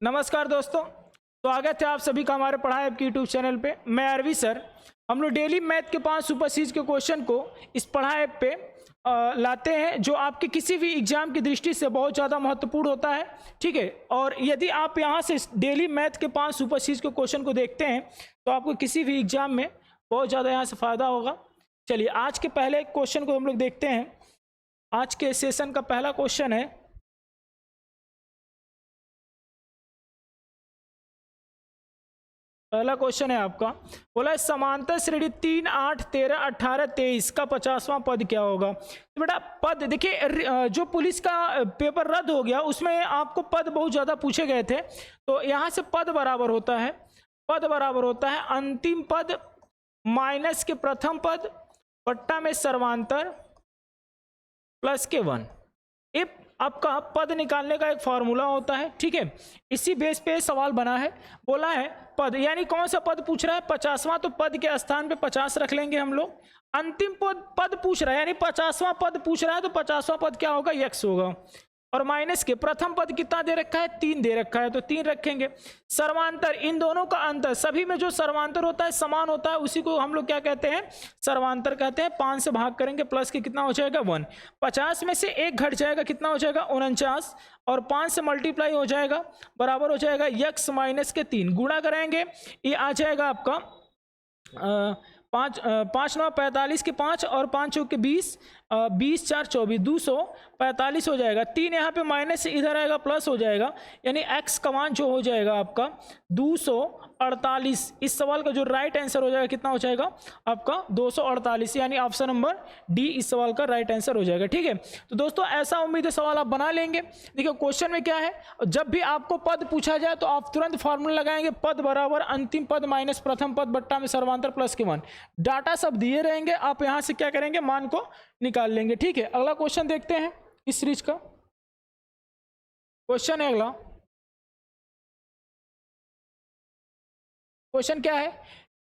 नमस्कार दोस्तों, स्वागत है आप सभी का हमारे पढ़ाई आपके यूट्यूब चैनल पे। मैं अरवी सर। हम लोग डेली मैथ के 5 सुपर सीरीज के क्वेश्चन को इस पढ़ाई ऐप पे लाते हैं, जो आपके किसी भी एग्जाम की दृष्टि से बहुत ज़्यादा महत्वपूर्ण होता है। ठीक है, और यदि आप यहाँ से डेली मैथ के 5 सुपर सीरीज के क्वेश्चन को देखते हैं तो आपको किसी भी एग्जाम में बहुत ज़्यादा यहाँ से फ़ायदा होगा। चलिए आज के पहले क्वेश्चन को हम लोग देखते हैं। आज के सेशन का पहला क्वेश्चन है, पहला क्वेश्चन है आपका, बोला है समांतर श्रेणी 3, 8, 13, 18, 23 का 50वां पद क्या होगा। तो बेटा पद देखिए, जो पुलिस का पेपर रद्द हो गया उसमें आपको पद बहुत ज़्यादा पूछे गए थे। तो यहाँ से पद बराबर होता है, पद बराबर होता है अंतिम पद माइनस के प्रथम पद बट्टा में सर्वांतर प्लस के 1। इफ आपका पद निकालने का एक फॉर्मूला होता है। ठीक है, इसी बेस पे सवाल बना है। बोला है पद, यानी कौन सा पद पूछ रहा है, 50वां। तो पद के स्थान पे 50 रख लेंगे हम लोग। अंतिम पद पूछ रहा है, यानी 50वां पद पूछ रहा है, तो 50वां पद क्या होगा, x होगा। और माइनस के प्रथम पद कितना दे रखा है, 3 दे रखा है, तो 3 रखेंगे। सर्वांतर, इन दोनों का अंतर, सभी में जो सर्वांतर होता है समान होता है, उसी को हम लोग क्या कहते हैं, सर्वांतर कहते हैं। 5 से भाग करेंगे, प्लस के कितना हो जाएगा 1। 50 में से 1 घट जाएगा, कितना हो जाएगा 49, और 5 से मल्टीप्लाई हो जाएगा, बराबर हो जाएगा x माइनस के 3। गुणा करेंगे, ये आ जाएगा आपका 5 9 45 के 5 और 5 चौक के 20, 20 4 24, 245 हो जाएगा। 3 यहाँ पे माइनस से इधर आएगा, प्लस हो जाएगा, यानी x का मान जो हो जाएगा आपका 248। इस सवाल का जो राइट आंसर हो जाएगा कितना हो जाएगा आपका 248, यानी ऑप्शन नंबर डी इस सवाल का राइट आंसर हो जाएगा। ठीक है, तो दोस्तों ऐसा उम्मीद है सवाल आप बना लेंगे। देखिए क्वेश्चन में क्या है, जब भी आपको पद पूछा जाए तो आप तुरंत फॉर्मूला लगाएंगे, पद बराबर अंतिम पद माइनस प्रथम पद बट्टा में सर्वांतर प्लस के 1। डाटा सब दिए रहेंगे, आप यहां से क्या करेंगे, मान को निकाल लेंगे। ठीक है, अगला क्वेश्चन देखते हैं इस सीरीज का। क्वेश्चन है अगला, क्वेश्चन क्या है,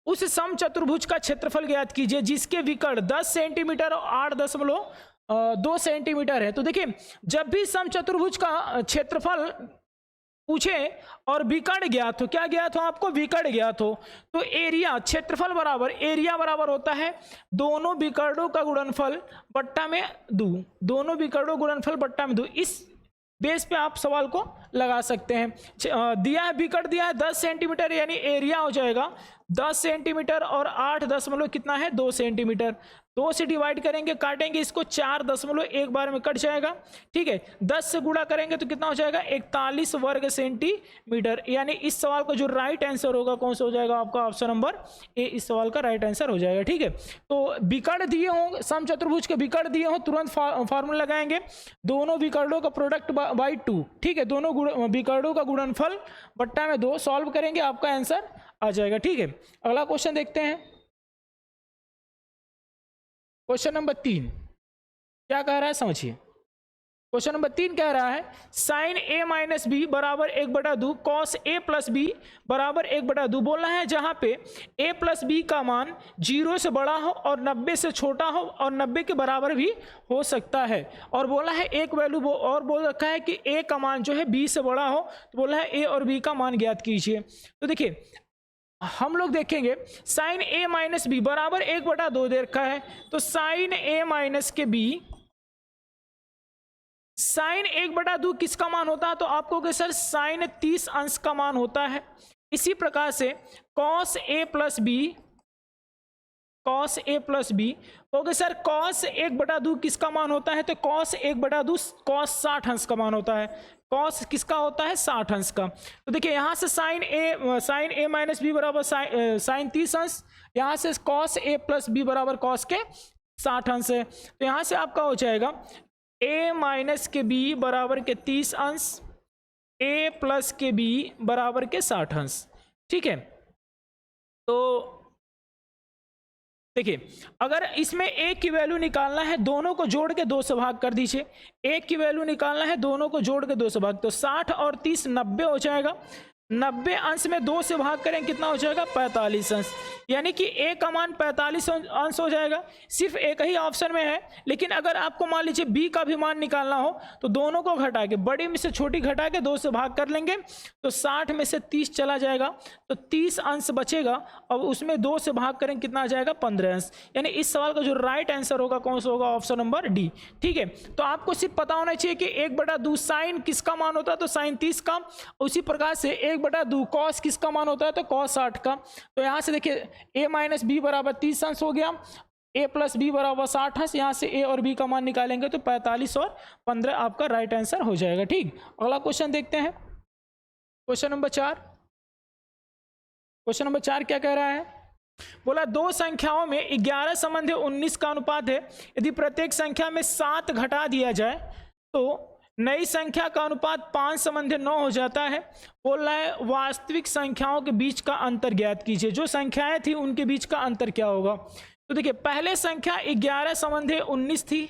उस समचतुर्भुज का क्षेत्रफल ज्ञात कीजिए जिसके विकर्ण 10 सेंटीमीटर और 8.2 सेंटीमीटर है। तो देखिए, जब भी समचतुर्भुज का क्षेत्रफल पूछे और विकर्ण ज्ञात हो, क्या ज्ञात हो आपको, विकर्ण ज्ञात हो, तो एरिया, क्षेत्रफल बराबर एरिया बराबर होता है दोनों विकर्णों का गुणनफल बट्टा में 2, दोनों विकर्णों गुणनफल बट्टा में 2। इस बेस पे आप सवाल को लगा सकते हैं। दिया है विकर्ण, दिया है 10 सेंटीमीटर, यानी एरिया हो जाएगा 10 सेंटीमीटर और 8 कितना है 2 सेंटीमीटर। 2 से डिवाइड करेंगे, काटेंगे इसको, 4 बार में कट जाएगा। ठीक है, 10 से गुणा करेंगे तो कितना हो जाएगा 41 वर्ग सेंटीमीटर, यानी इस सवाल का जो राइट आंसर होगा कौन सा हो जाएगा आपका, ऑप्शन नंबर ए इस सवाल का राइट आंसर हो जाएगा। ठीक है, तो विकर्ण दिए हों, समचतुर्भुज के विकर्ण दिए हों, तुरंत फॉर्मूला लगाएंगे, दोनों विकर्णों का प्रोडक्ट बाई 2। ठीक है, दोनों विकर्णों का गुणनफल बट्टा में 2, सॉल्व करेंगे, आपका आंसर आ जाएगा। ठीक है, अगला क्वेश्चन देखते हैं। क्वेश्चन नंबर 3 क्या कह रहा है, समझिए। क्वेश्चन नंबर 3 कह रहा है साइन a माइनस बी बराबर 1/2 कॉस a प्लस बी बराबर 1/2। बोलना है जहां पे a प्लस बी का मान 0 से बड़ा हो और 90 से छोटा हो और 90 के बराबर भी हो सकता है। और बोला है एक वैल्यू और बोल रखा है कि a का मान जो है b से बड़ा हो, तो बोला है a और b का मान ज्ञात कीजिए। तो देखिए हम लोग देखेंगे साइन a माइनस बी बराबर 1/2 दे रखा है, तो साइन a माइनस के b, साइन 1/2 किसका मान होता है, तो आपको कि सर साइन 30 अंश का मान होता है। इसी प्रकार से cos a plus B, cos a plus B, तो सर कॉस 1/2 किसका मान होता है, तो कॉस 1/2 कॉस 60 अंश का मान होता है। कॉस किसका होता है, 60 अंश का। तो देखिए यहां से साइन a माइनस बी बराबर साइन 30 अंश, यहां से कॉस a प्लस बी बराबर कॉस के 60 अंश है। तो यहां से आपका हो जाएगा a माइनस के b बराबर के 30 अंश, a प्लस के b बराबर के 60 अंश। ठीक है, तो देखिए अगर इसमें a की वैल्यू निकालना है, दोनों को जोड़ के 2 से भाग कर दीजिए। a की वैल्यू निकालना है, दोनों को जोड़ के 2 से भाग, तो 60 और 30 90 हो जाएगा। 90 अंश में 2 से भाग करें कितना हो जाएगा 45 अंश, यानी कि a का मान 45 अंश हो जाएगा। सिर्फ एक ही ऑप्शन में है, लेकिन अगर आपको मान लीजिए b का भी मान निकालना हो तो दोनों को घटा के, बड़ी में से छोटी घटा के 2 से भाग कर लेंगे तो 60 में से 30 चला जाएगा तो 30 अंश बचेगा। अब उसमें 2 से भाग करें कितना आ जाएगा 15 अंश। यानी इस सवाल का जो राइट आंसर होगा कौन सा होगा, ऑप्शन नंबर डी। ठीक है, तो आपको सिर्फ पता होना चाहिए कि 1/2 साइन किसका मान होता है तो साइन 30 का, उसी प्रकार से 1/2 कॉस किसका मान होता है तो कॉस 60 का। तो यहाँ से देखिए a माइनस बी बराबर 30 अंश हो गया, a प्लस बी बराबर 60 अंश। यहाँ से a और b का मान निकालेंगे तो 45 और 15 आपका राइट आंसर हो जाएगा। ठीक, अगला क्वेश्चन देखते हैं, क्वेश्चन नंबर 4। क्वेश्चन नंबर 4 क्या कह रहा है, बोला दो संख्याओं में 11 संबंधी 19 का अनुपात है, यदि प्रत्येक संख्या में 7 घटा दिया जाए तो नई संख्या का अनुपात 5 संबंधी 9 हो जाता है। बोल रहा है वास्तविक संख्याओं के बीच का अंतर ज्ञात कीजिए। जो संख्याएं थी उनके बीच का अंतर क्या होगा। तो देखिए पहले संख्या 11 संबंधी 19 थी,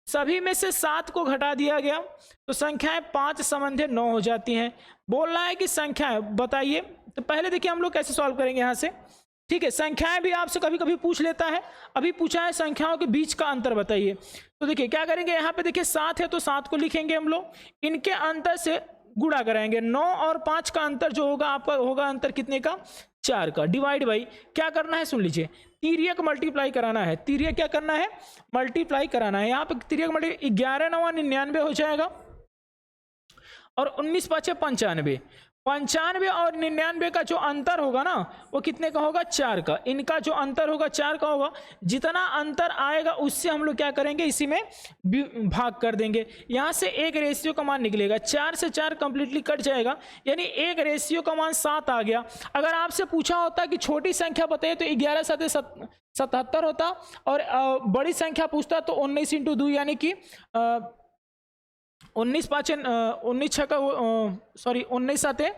सभी में से 7 को घटा दिया गया तो संख्याएं 5 संबंधी 9 हो जाती हैं। बोल रहा है कि संख्याएं बताइए। तो पहले देखिए हम लोग कैसे सॉल्व करेंगे यहाँ से। ठीक है, संख्याएं भी आपसे कभी कभी पूछ लेता है, अभी पूछा है संख्याओं के बीच का अंतर बताइए। तो देखिए क्या करेंगे, यहाँ पे देखिए 7 है तो 7 को लिखेंगे हम लोग, इनके अंतर से गुणा कराएंगे। 9 और 5 का अंतर जो होगा आपका होगा अंतर कितने का 4 का, डिवाइड बाई क्या करना है सुन लीजिए, तिर्यक मल्टीप्लाई कराना है। तिर्यक क्या करना है मल्टीप्लाई कराना है। यहाँ पे तिर्यक मल्टीप्लाई 11 9 99 हो जाएगा और 19 5 95। 95 और 99 का जो अंतर होगा ना वो कितने का होगा 4 का। इनका जो अंतर होगा 4 का होगा। जितना अंतर आएगा उससे हम लोग क्या करेंगे इसी में भाग कर देंगे। यहाँ से एक रेशियो का मान निकलेगा, 4 से 4 कंप्लीटली कट जाएगा, यानी एक रेशियो का मान 7 आ गया। अगर आपसे पूछा होता कि छोटी संख्या बताइए तो 11 7 77 होता, और बड़ी संख्या पूछता तो 19 × 2 यानी कि 19 5 19 6 का सॉरी 19 7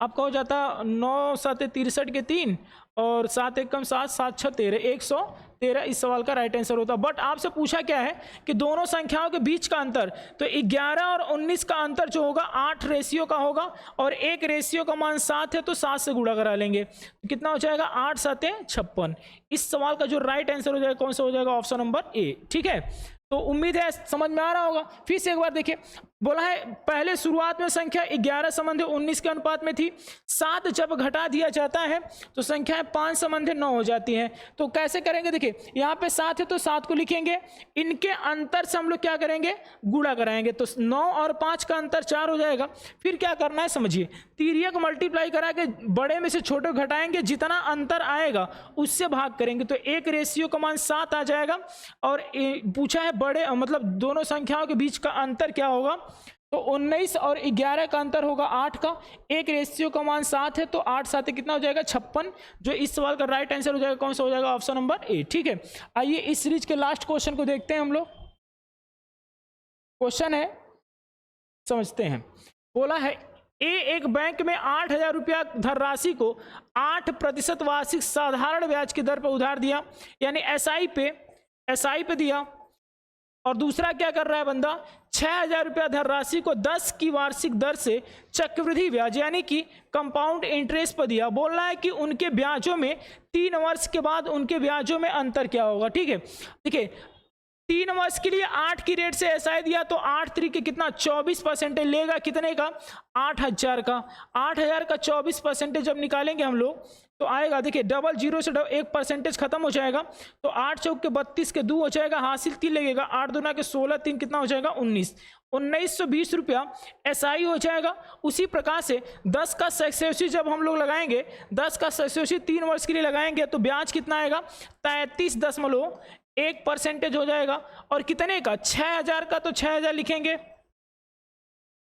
आपका हो जाता 9 7 63 के 3 और 7 1 7 7 6 13 113 इस सवाल का राइट आंसर होता। बट आपसे पूछा क्या है कि दोनों संख्याओं के बीच का अंतर, तो 11 और 19 का अंतर जो होगा 8 रेशियो का होगा और एक रेशियो का मान 7 है तो 7 से गुणा करा लेंगे तो कितना हो जाएगा 8 7 56। इस सवाल का जो राइट आंसर हो जाएगा कौन सा हो जाएगा ऑप्शन नंबर ए। ठीक है, तो उम्मीद है समझ में आ रहा होगा। फिर से एक बार देखिए, बोला है पहले शुरुआत में संख्या 11 संबंधी 19 के अनुपात में थी, 7 जब घटा दिया जाता है तो संख्याएं 5 संबंधी 9 हो जाती हैं। तो कैसे करेंगे, देखिए यहाँ पे 7 है तो 7 को लिखेंगे, इनके अंतर से हम लोग क्या करेंगे गुणा कराएंगे तो 9 और 5 का अंतर 4 हो जाएगा। फिर क्या करना है समझिए, तिर्यक मल्टीप्लाई करा के बड़े में से छोटे घटाएंगे, जितना अंतर आएगा उससे भाग करेंगे तो एक रेशियो का मान 7 आ जाएगा। और पूछा है बड़े मतलब दोनों संख्याओं के बीच का अंतर क्या होगा, तो 19 और 11 का अंतर होगा 8 का, एक रेशियो का मान 7 है तो 8 7 कितना हो जाएगा 56। जो इस सवाल का राइट आंसर हो जाएगा कौन सा हो जाएगा ऑप्शन नंबर ए। ठीक है, आइए इस सीरीज के लास्ट क्वेश्चन को देखते हैं हम लोग। क्वेश्चन है समझते हैं। बोला है ए एक बैंक में 8,000 रुपया धनराशि को 8% वार्षिक साधारण ब्याज की दर पर उधार दिया, यानी एसआई पे दिया। और दूसरा क्या कर रहा है बंदा, 6,000 रुपया धनराशि को 10 की वार्षिक दर से चक्रवृद्धि ब्याज यानी कि कंपाउंड इंटरेस्ट पर दिया। बोल रहा है कि उनके ब्याजों में 3 वर्ष के बाद उनके ब्याजों में अंतर क्या होगा। ठीक है, देखिए 3 वर्ष के लिए 8 की रेट से एसआई दिया तो 8 तरीके कितना 24% लेगा, कितने का 8,000 का। 8,000 का 24% जब निकालेंगे हम लोग तो आएगा, देखिए डबल जीरो से 1% खत्म हो जाएगा तो 8 चौक के 32 के 2 हो जाएगा, हासिल 3 लगेगा, 8 दूना के 16 3 कितना हो जाएगा 1920 रुपया एसआई हो जाएगा। उसी प्रकार से 10 का सक्सेसिव जब हम लोग लगाएंगे, 10 का सक्सेसिव 3 वर्ष के लिए लगाएंगे तो ब्याज कितना आएगा 33.1% हो जाएगा। और कितने का 6,000 का तो 6,000 लिखेंगे।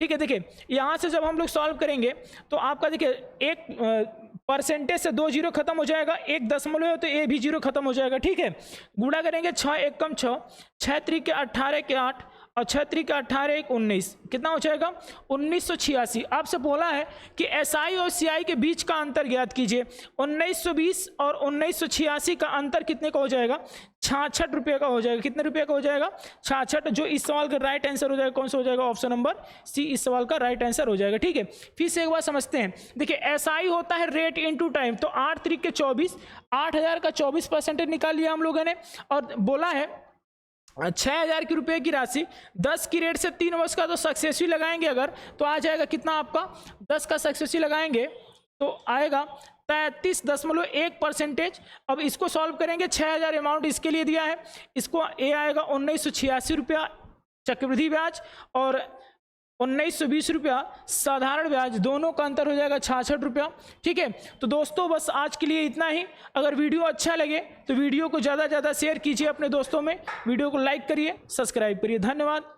ठीक है, देखिए यहाँ से जब हम लोग सॉल्व करेंगे तो आपका देखिए 1% से 2 जीरो खत्म हो जाएगा, 1 दशमलव तो ए भी जीरो खत्म हो जाएगा। ठीक है, गुणा करेंगे 6 1 कम 6 6 3 के 18 के 8 और 6 त्रिक 18 1 19, कितना हो जाएगा 1986। आपसे बोला है कि एसआई और सीआई के बीच का अंतर ज्ञात कीजिए। 1920 और 1986 का अंतर कितने का हो जाएगा 66 रुपये का हो जाएगा। कितने रुपये का हो जाएगा 66। जो इस सवाल का राइट आंसर हो जाएगा कौन सा हो जाएगा ऑप्शन नंबर सी इस सवाल का राइट आंसर हो जाएगा। ठीक है, फिर से एक बार समझते हैं। देखिए एसआई होता है रेट इनटू टाइम, तो 8 त्रिक के 24, 8000 का 24% निकाल लिया हम लोगों ने और बोला है 6000 की रुपए की राशि 10 की रेट से 3 वर्ष का तो सक्सेसिव लगाएंगे अगर तो आ जाएगा कितना आपका 10 का सक्सेसिव लगाएंगे तो आएगा 33.1%। अब इसको सॉल्व करेंगे 6000 अमाउंट इसके लिए दिया है, इसको ए आएगा 1986 रुपया चक्रवृद्धि ब्याज और 1920 रुपया साधारण ब्याज, दोनों का अंतर हो जाएगा 66 रुपया। ठीक है, तो दोस्तों बस आज के लिए इतना ही। अगर वीडियो अच्छा लगे तो वीडियो को ज़्यादा से ज़्यादा शेयर कीजिए अपने दोस्तों में, वीडियो को लाइक करिए, सब्सक्राइब करिए। धन्यवाद।